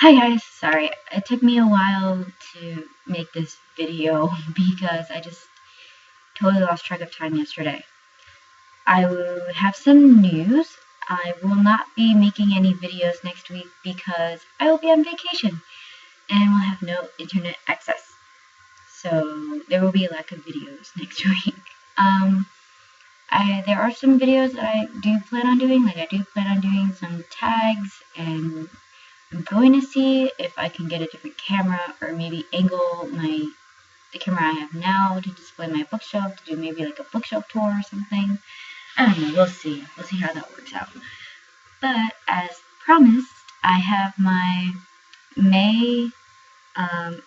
Hi guys, sorry, it took me a while to make this video because I just totally lost track of time yesterday. I will have some news. I will not be making any videos next week because I will be on vacation and will have no internet access. So there will be a lack of videos next week. There are some videos that I do plan on doing, like I do plan on doing some tags, and I'm going to see if I can get a different camera or maybe angle the camera I have now to display my bookshelf, to do maybe like a bookshelf tour or something. I don't know, we'll see. We'll see how that works out. But as promised, I have my May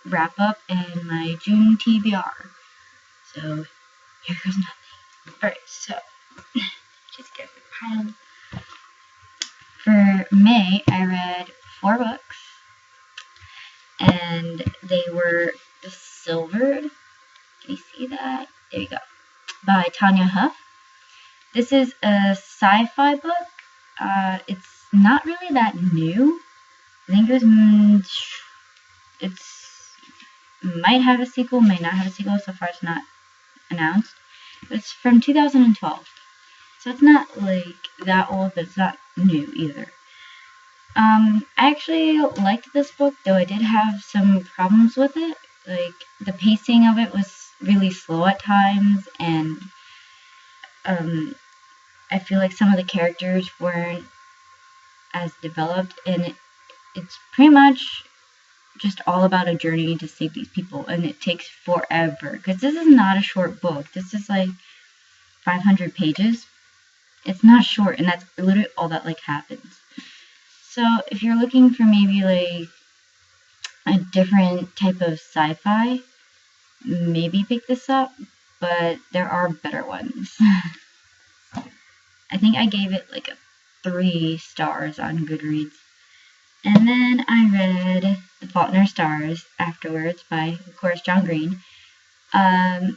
wrap up and my June TBR. So here goes nothing. Alright, so just get the pile. For May, I read 4 books, and they were The Silvered. Can you see that? There you go. By Tanya Huff. This is a sci-fi book. It's not really that new. I think it might have a sequel, might not have a sequel. So far, it's not announced. But it's from 2012, so it's not like that old, but it's not new either. I actually liked this book, though I did have some problems with it. Like, the pacing of it was really slow at times, and I feel like some of the characters weren't as developed, and it's pretty much just all about a journey to save these people, and it takes forever, because this is not a short book. This is like 500 pages. It's not short, and that's literally all that like happens. So if you're looking for maybe like a different type of sci-fi, maybe pick this up, but there are better ones. I think I gave it like a 3 stars on Goodreads. And then I read The Fault in Our Stars afterwards by, of course, John Green. I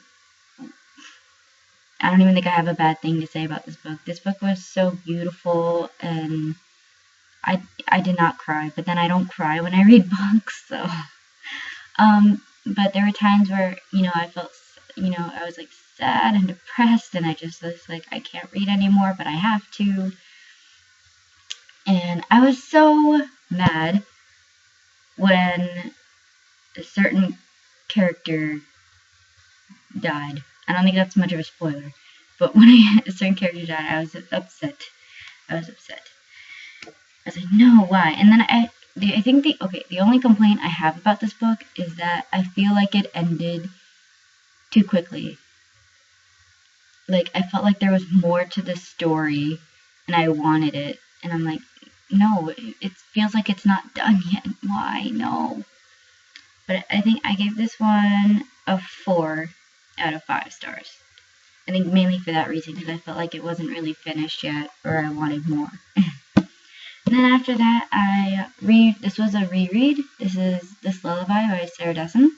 don't even think I have a bad thing to say about this book. This book was so beautiful, and I did not cry, but then I don't cry when I read books, so. But there were times where, I felt, I was like sad and depressed, and I just was like, I can't read anymore, but I have to. And I was so mad when a certain character died. I don't think that's much of a spoiler, but when a certain character died, I was upset. I was like, no, why? And then I think the only complaint I have about this book is that I feel like it ended too quickly. Like, I felt like there was more to the story, and I wanted it, and I'm like, no, it feels like it's not done yet. Why? No. But I think I gave this one a 4 out of 5 stars. I think mainly for that reason, because I felt like it wasn't really finished yet, or I wanted more. And then after that, this was a reread. This is This Lullaby by Sarah Dessen.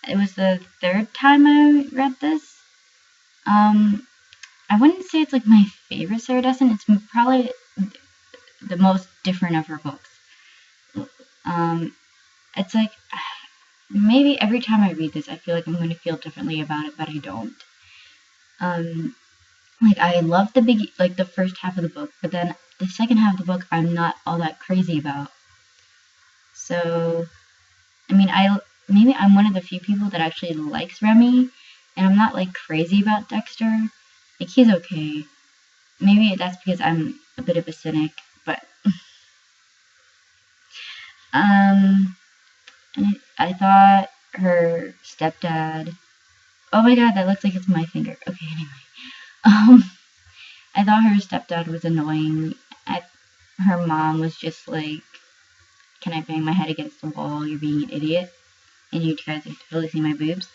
It was the 3rd time I read this. I wouldn't say it's like my favorite Sarah Dessen. It's probably the most different of her books. It's like, maybe every time I read this, I feel like I'm going to feel differently about it, but I don't. Like, I love the first half of the book, but then the second half of the book, I'm not all that crazy about. So, I mean, maybe I'm one of the few people that actually likes Remy, and I'm not, like, crazy about Dexter. Like, he's okay. Maybe that's because I'm a bit of a cynic, but, I thought her stepdad, oh my god, that looks like it's my finger. Okay, anyway. I thought her stepdad was annoying. Her mom was just like, can I bang my head against the wall? You're being an idiot. And you guys can totally see my boobs.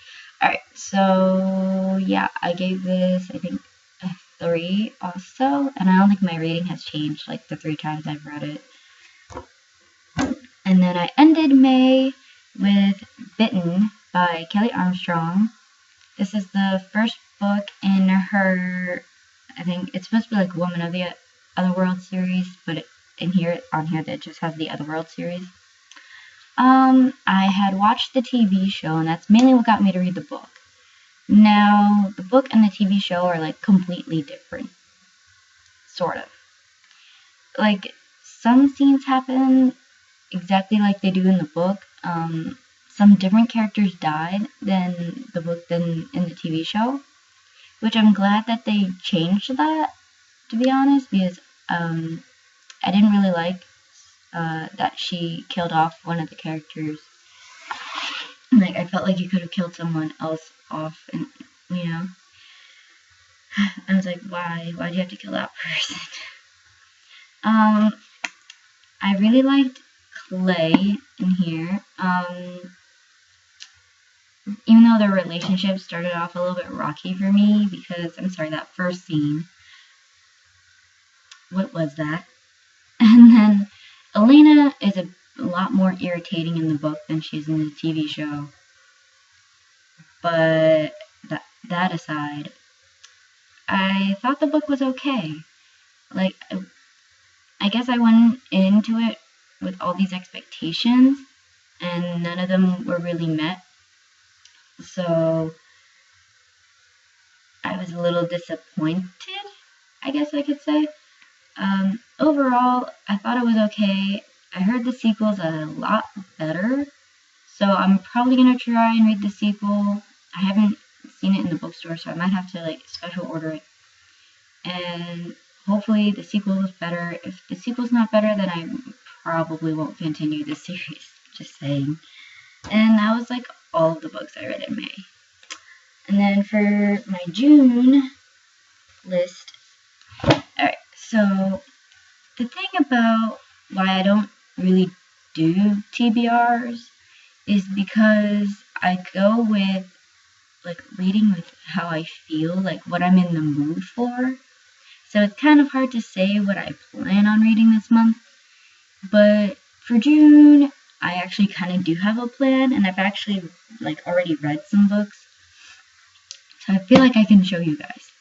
Alright, so yeah, I gave this, I think, a 3 also. And I don't think my rating has changed like the 3 times I've read it. And then I ended May with Bitten by Kelly Armstrong. This is the first book in her, I think it's supposed to be like Woman of the Otherworld series, but on here that just has the Otherworld series. I had watched the TV show, and that's mainly what got me to read the book. Now, the book and the TV show are like completely different. Sort of. Like, some scenes happen exactly like they do in the book. Some different characters died than the book than in the TV show, which I'm glad that they changed that, to be honest, because I didn't really like that she killed off one of the characters. Like, I felt like you could have killed someone else off, and, you know, I was like, why? Why'd you have to kill that person? I really liked Clay in here. Even though their relationship started off a little bit rocky for me, because, I'm sorry, that first scene, what was that? And then Elena is a lot more irritating in the book than she is in the TV show. But that aside, I thought the book was okay. Like, I guess I went into it with all these expectations, and none of them were really met. So I was a little disappointed, I guess I could say. Overall, I thought it was okay. I heard the sequel's a lot better, so I'm probably gonna try and read the sequel. I haven't seen it in the bookstore, so I might have to like special order it. And hopefully the sequel is better. If the sequel's not better, then I probably won't continue the series. Just saying. And that was like all of the books I read in May. And then for my June list, alright, so the thing about why I don't really do TBRs is because I go with like reading with how I feel, like what I'm in the mood for. So it's kind of hard to say what I plan on reading this month. But for June, I actually kind of do have a plan, and I've actually like already read some books. So I feel like I can show you guys.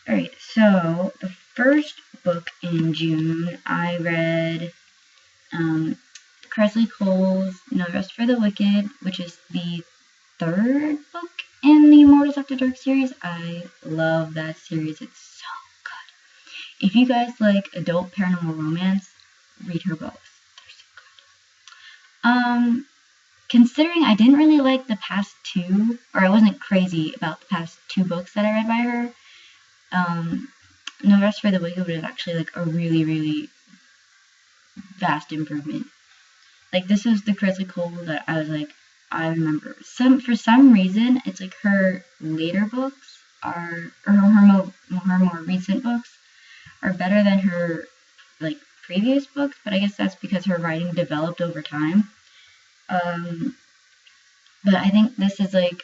Alright, so the first book in June, I read Kresley Cole's No Rest for the Wicked, which is the third book in the Immortals After Dark series. I love that series. It's so good. If you guys like adult paranormal romance, read her books. They're so good. Considering I didn't really like the past two, or I wasn't crazy about the past two books that I read by her, No Rest for the Wicked was actually like a really, really vast improvement. Like, this was the Kresley Cole that I was like, I remember. For some reason, it's like her later books are, or her more recent books are better than her like previous books, but I guess that's because her writing developed over time. But I think this is like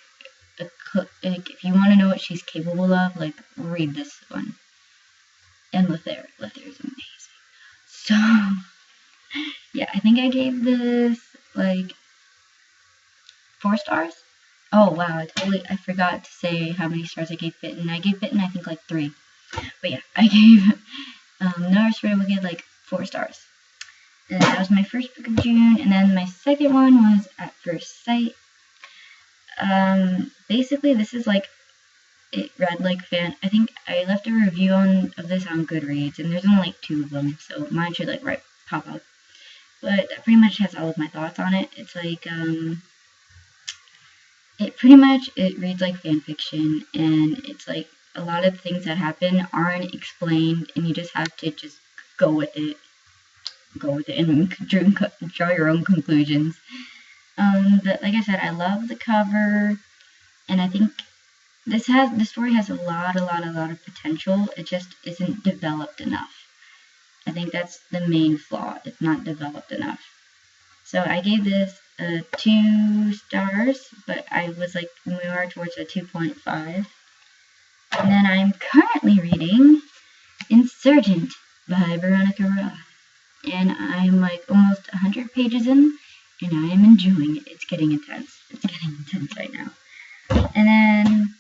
if you want to know what she's capable of, like, read this one. And Lethair is amazing. So yeah, I think I gave this like 4 stars. Oh wow, I forgot to say how many stars I gave Bitten. I gave Bitten I think like 3. But yeah, I gave No Rest for the Wicked like 4 stars. And that was my first book of June, and then my second one was At First Sight. Basically this is like, it read like I think I left a review of this on Goodreads, and there's only like 2 of them, so mine should like pop up. But that pretty much has all of my thoughts on it. It's like, it reads like fan fiction, and it's like a lot of things that happen aren't explained, and you just have to just go with it and draw your own conclusions. But like I said, I love the cover, and I think the story has a lot of potential. It just isn't developed enough. I think that's the main flaw. It's not developed enough. So I gave this 2 stars, but I was like more towards a 2.5. And then I'm currently reading Insurgent by Veronica Roth. And I'm like almost 100 pages in, and I am enjoying it. It's getting intense. It's getting intense right now. And then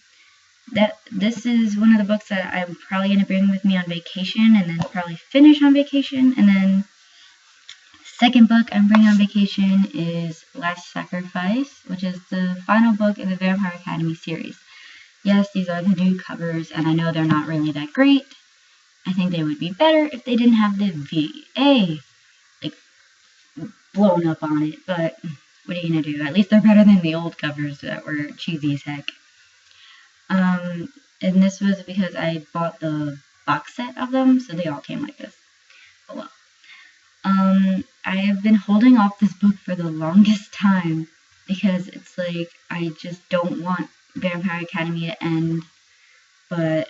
this is one of the books that I'm probably going to bring with me on vacation, and then probably finish on vacation. And then second book I'm bringing on vacation is Last Sacrifice, which is the final book in the Vampire Academy series. Yes, these are the new covers, and I know they're not really that great. I think they would be better if they didn't have the VA, like, blown up on it, but what are you gonna do? At least they're better than the old covers that were cheesy as heck. And this was because I bought the box set of them, so they all came like this. Oh well. I have been holding off this book for the longest time because it's like I just don't want Vampire Academy to end, but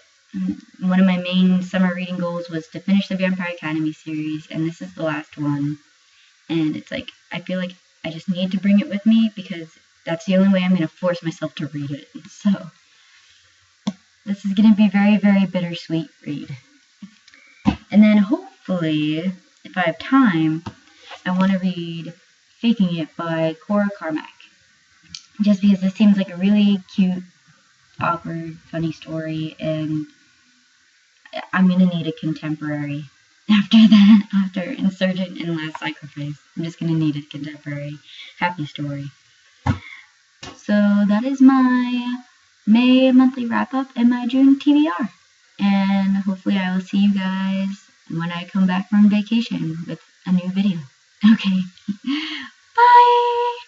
one of my main summer reading goals was to finish the Vampire Academy series, and this is the last one, and it's like I feel like I just need to bring it with me because that's the only way I'm going to force myself to read it. So this is going to be a very, very bittersweet read. And then hopefully, if I have time, I want to read Faking It by Cora Carmack. Just because this seems like a really cute, awkward, funny story, and I'm going to need a contemporary after that, after Insurgent and Last Sacrifice. I'm just going to need a contemporary happy story. So that is my May monthly wrap-up and my June TBR. And hopefully I will see you guys when I come back from vacation with a new video. Okay. Bye!